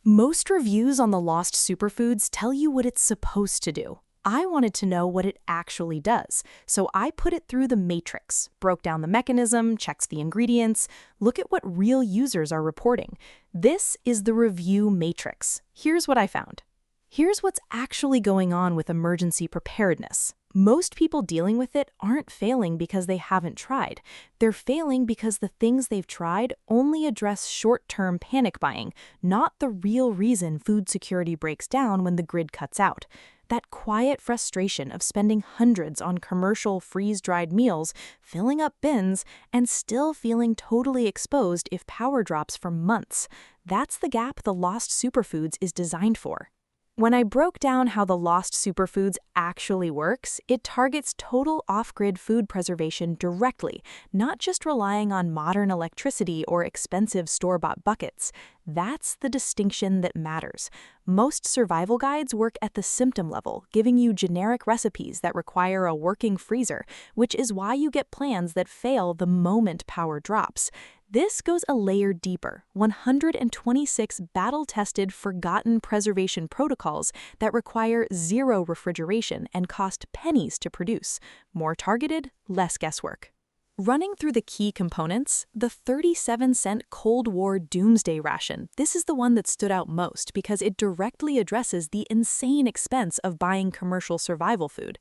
Most reviews on the Lost Superfoods tell you what it's supposed to do. I wanted to know what it actually does, so I put it through the matrix, broke down the mechanism, checked the ingredients, look at what real users are reporting. This is the review matrix. Here's what I found. Here's what's actually going on with emergency preparedness. Most people dealing with it aren't failing because they haven't tried. They're failing because the things they've tried only address short-term panic buying, not the real reason food security breaks down when the grid cuts out. That quiet frustration of spending hundreds on commercial freeze-dried meals, filling up bins, and still feeling totally exposed if power drops for months. That's the gap the Lost Superfoods is designed for. When I broke down how the Lost Superfoods actually works, it targets total off-grid food preservation directly, not just relying on modern electricity or expensive store-bought buckets. That's the distinction that matters. Most survival guides work at the symptom level, giving you generic recipes that require a working freezer, which is why you get plans that fail the moment power drops. This goes a layer deeper, 126 battle-tested, forgotten preservation protocols that require zero refrigeration and cost pennies to produce. More targeted, less guesswork. Running through the key components, the 37-cent Cold War Doomsday Ration. This is the one that stood out most because it directly addresses the insane expense of buying commercial survival food.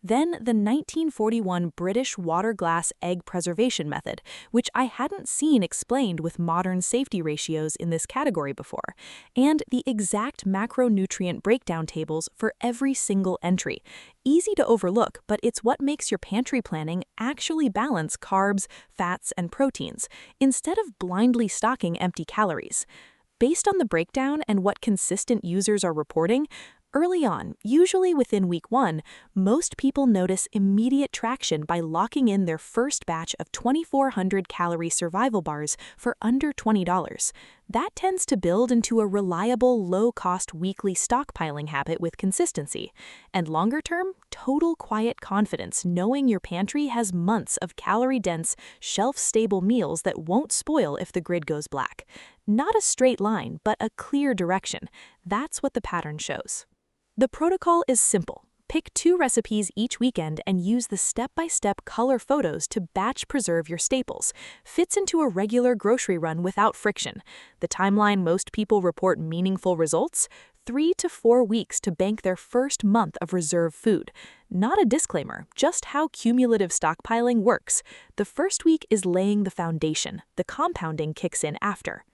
Then the 1941 British water glass egg preservation method, which I hadn't seen explained with modern safety ratios in this category before, and the exact macronutrient breakdown tables for every single entry. Easy to overlook, but it's what makes your pantry planning actually balance carbs, fats, and proteins, instead of blindly stocking empty calories. Based on the breakdown and what consistent users are reporting, early on, usually within week 1, most people notice immediate traction by locking in their first batch of 2,400-calorie survival bars for under $20. That tends to build into a reliable, low-cost weekly stockpiling habit with consistency. And longer-term, total quiet confidence knowing your pantry has months of calorie-dense, shelf-stable meals that won't spoil if the grid goes black. Not a straight line, but a clear direction. That's what the pattern shows. The protocol is simple. Pick 2 recipes each weekend and use the step-by-step color photos to batch preserve your staples. Fits into a regular grocery run without friction. The timeline most people report meaningful results: 3 to 4 weeks to bank their first month of reserve food. Not a disclaimer, just how cumulative stockpiling works. The first week is laying the foundation. The compounding kicks in after.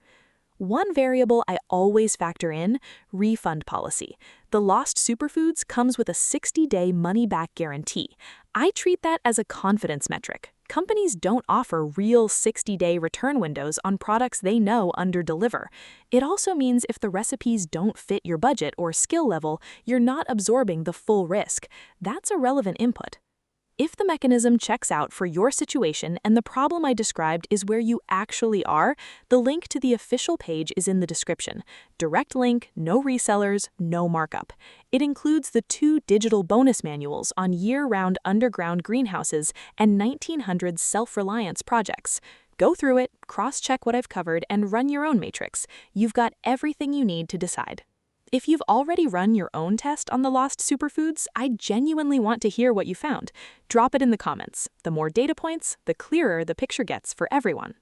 One variable I always factor in: refund policy. The Lost Superfoods comes with a 60-day money-back guarantee. I treat that as a confidence metric. Companies don't offer real 60-day return windows on products they know underdeliver. It also means if the recipes don't fit your budget or skill level, you're not absorbing the full risk. That's a relevant input. If the mechanism checks out for your situation and the problem I described is where you actually are, the link to the official page is in the description. Direct link, no resellers, no markup. It includes the 2 digital bonus manuals on year-round underground greenhouses and 1900 self-reliance projects. Go through it, cross-check what I've covered, and run your own matrix. You've got everything you need to decide. If you've already run your own test on the Lost Superfoods, I genuinely want to hear what you found. Drop it in the comments. The more data points, the clearer the picture gets for everyone.